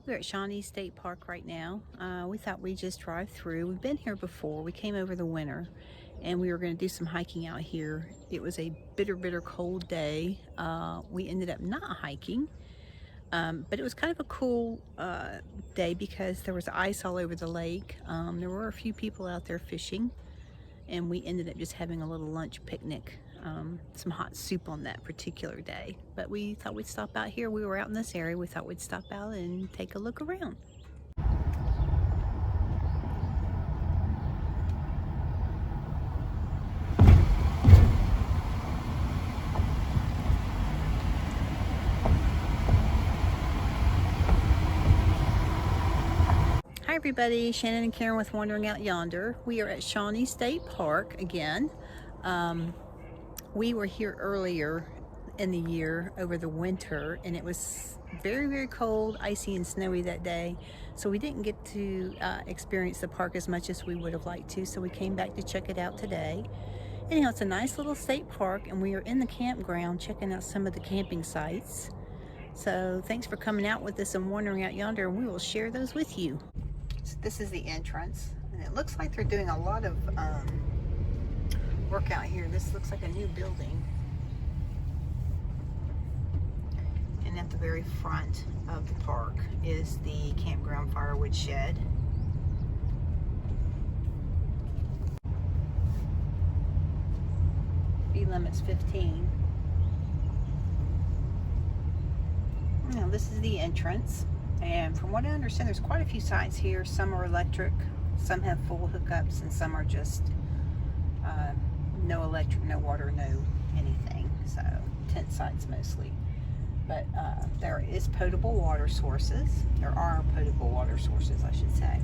We're at Shawnee State Park right now. We thought we'd just drive through. We've been here before. We came over the winter and we were going to do some hiking out here. It was a bitter cold day. We ended up not hiking, but it was kind of a cool day because there was ice all over the lake. There were a few people out there fishing, and we ended up just having a little lunch picnic. Some hot soup on that particular day, but we thought we'd stop out here. We were out in this area. We thought we'd stop out and take a look around. Hi everybody, Shannon and Karen with Wandering Out Yonder. We are at Shawnee State Park again. We were here earlier in the year over the winter, and it was very cold, icy and snowy that day, so we didn't get to experience the park as much as we would have liked to, so we came back to check it out today. Anyhow, it's a nice little state park, and we are in the campground checking out some of the camping sites. So thanks for coming out with us and Wandering Out Yonder, and we will share those with you. So this is the entrance, and it looks like they're doing a lot of work out here. This looks like a new building. And at the very front of the park is the campground firewood shed. Speed limit's 15. Now this is the entrance, and from what I understand, there's quite a few sites here. Some are electric, some have full hookups, and some are just no electric, no water, no anything. So tent sites mostly. But there is potable water sources. There are potable water sources, I should say.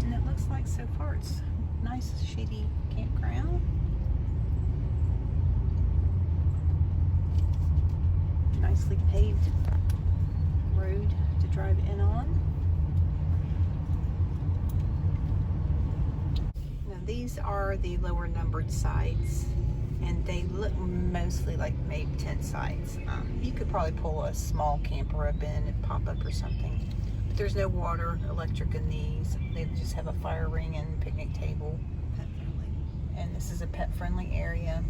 And it looks like so far it's a nice shady campground. Nicely paved road to drive in on. These are the lower numbered sites, and they look mostly like maybe tent sites. You could probably pull a small camper up in and pop up or something. But there's no water, electric in these. They just have a fire ring and picnic table. Pet friendly. And this is a pet friendly area.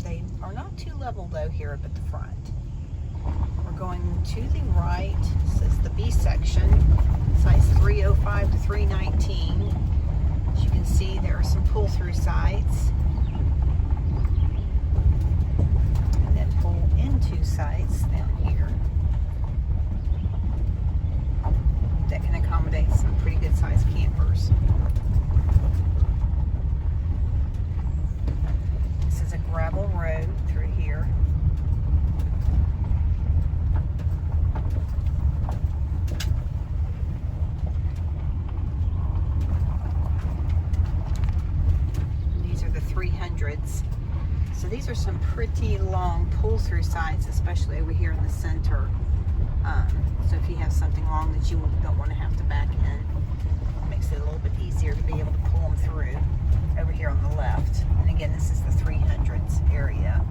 They are not too level though here up at the front. We're going to the right. This is the B section, sites 305 to 319. As you can see, there are some pull-through sites, and then pull-into sites down here that can accommodate some pretty good-sized campers. This is a gravel road through here. So these are some pretty long pull-through sites, especially over here in the center. So if you have something long that you don't want to have to back in, it makes it a little bit easier to be able to pull them through over here on the left. And again, this is the 300s area.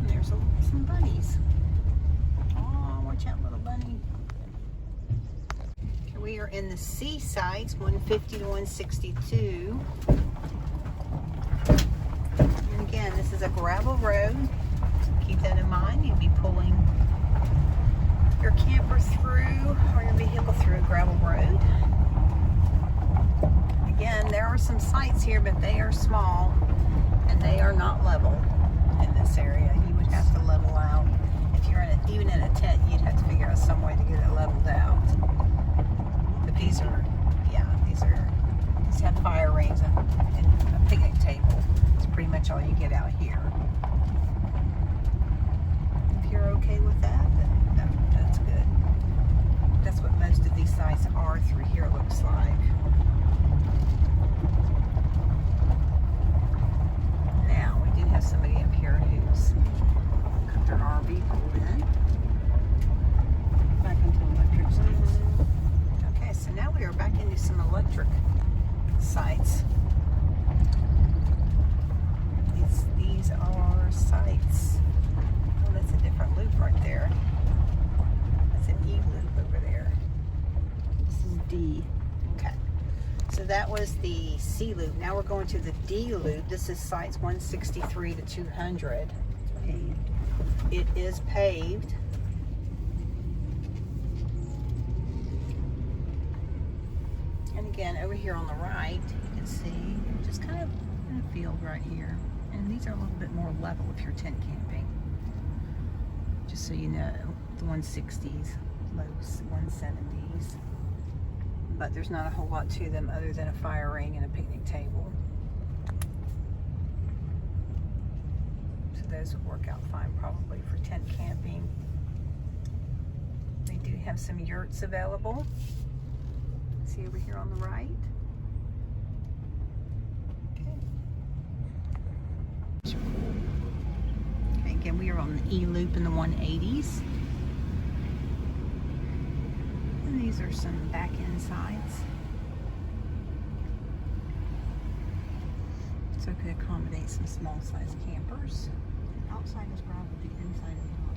And there's some bunnies. Oh, watch out, little bunny. We are in the C sites, 150 to 162. And again, this is a gravel road. So keep that in mind. You'd be pulling your camper through or your vehicle through a gravel road. Again, there are some sites here, but they are small and they are not level in this area. You would have to level out. If you're even in a tent, you'd have to figure out some way to get it leveled out. These have fire rings and a picnic table. It's pretty much all you get out here. If you're okay with that, then that's good. That's what most of these sites are through here, it looks like. Now, we do have somebody up here who's So that was the C loop. Now we're going to the D loop. This is sites 163 to 200. And it is paved. And again, over here on the right, you can see just kind of in a field right here. And these are a little bit more level if you're tent camping. Just so you know, the 160s, lows 170s. But there's not a whole lot to them other than a fire ring and a picnic table. So those would work out fine probably for tent camping. They do have some yurts available. See over here on the right. Okay, again, we are on the E loop in the 180s. And these are some back end sides. So it could accommodate some small size campers. The outside is gravel, the inside is not.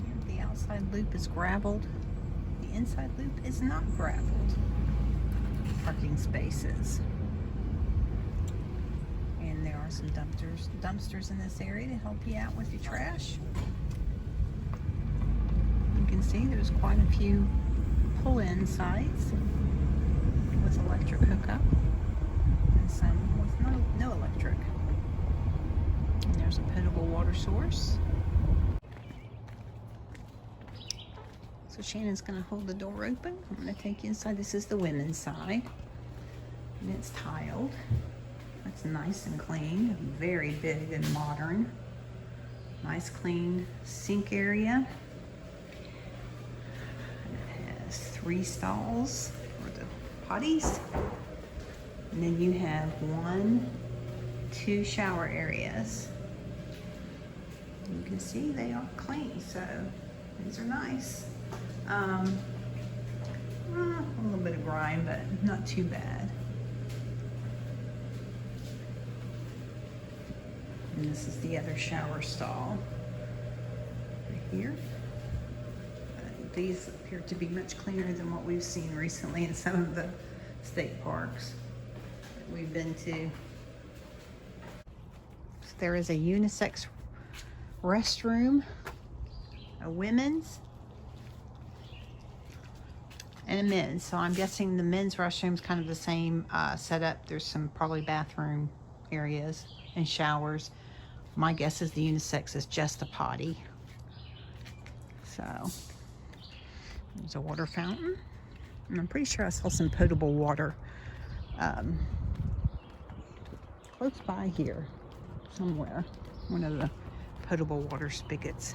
And the outside loop is gravelled. The inside loop is not gravelled. Parking spaces. And there are some dumpsters in this area to help you out with your trash. You can see there's quite a few pull-in sites with electric hookup and some with no electric. And there's a potable water source. So Shannon's going to hold the door open. I'm going to take you inside. This is the women's side. And it's tiled. It's nice and clean. Very big and modern. Nice clean sink area. It has 3 stalls for the potties. And then you have 2 shower areas. And you can see they are clean, so these are nice. A little bit of grime, but not too bad. And this is the other shower stall right here. These appear to be much cleaner than what we've seen recently in some of the state parks that we've been to. So there is a unisex restroom, a women's, and a men's. So I'm guessing the men's restroom is kind of the same setup. There's some probably bathroom areas and showers. My guess is the unisex is just a potty. So there's a water fountain. And I'm pretty sure I saw some potable water close by here somewhere. One of the potable water spigots.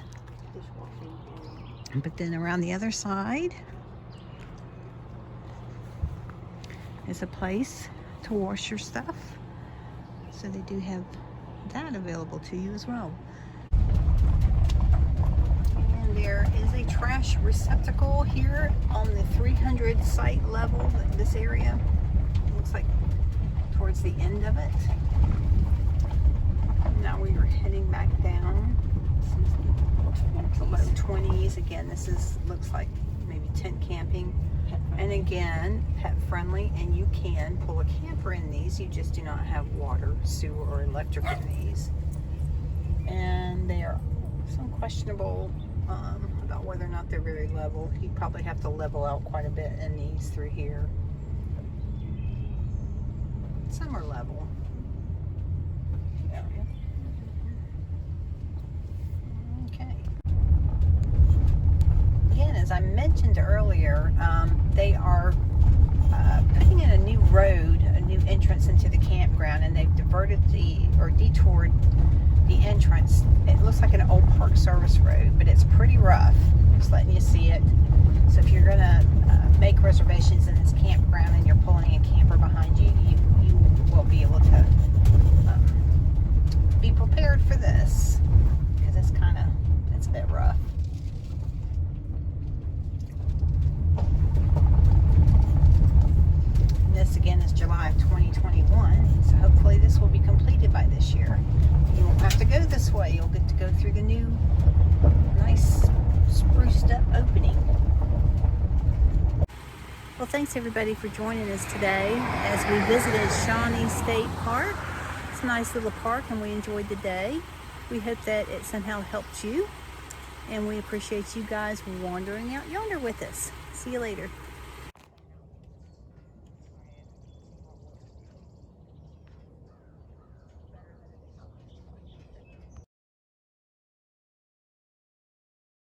But then around the other side is a place to wash your stuff. So they do have that available to you as well. And there is a trash receptacle here on the 300 site level, this area. It looks like towards the end of it. Now we are heading back down. This is the low 20s. Again, this looks like maybe tent camping. And again, pet friendly, and you can pull a camper in these. You just do not have water, sewer, or electric in these. And they are some questionable about whether or not they're very level. You probably have to level out quite a bit in these through here. Some are level. Yeah. Okay. Again, as I mentioned earlier, they are putting in a new road, a new entrance into the campground, and they've detoured the entrance. It looks like an old Park Service road, but it's pretty rough. Just letting you see it. So if you're gonna make reservations in this campground and you're pulling a camper behind you, you will be able to be prepared for this, because it's a bit rough. This again is July of 2021, so hopefully this will be completed by this year. You won't have to go this way. You'll get to go through the new, nice, spruced up opening. Well, thanks everybody for joining us today as we visited Shawnee State Park. It's a nice little park and we enjoyed the day. We hope that it somehow helped you, and we appreciate you guys wandering out yonder with us. See you later.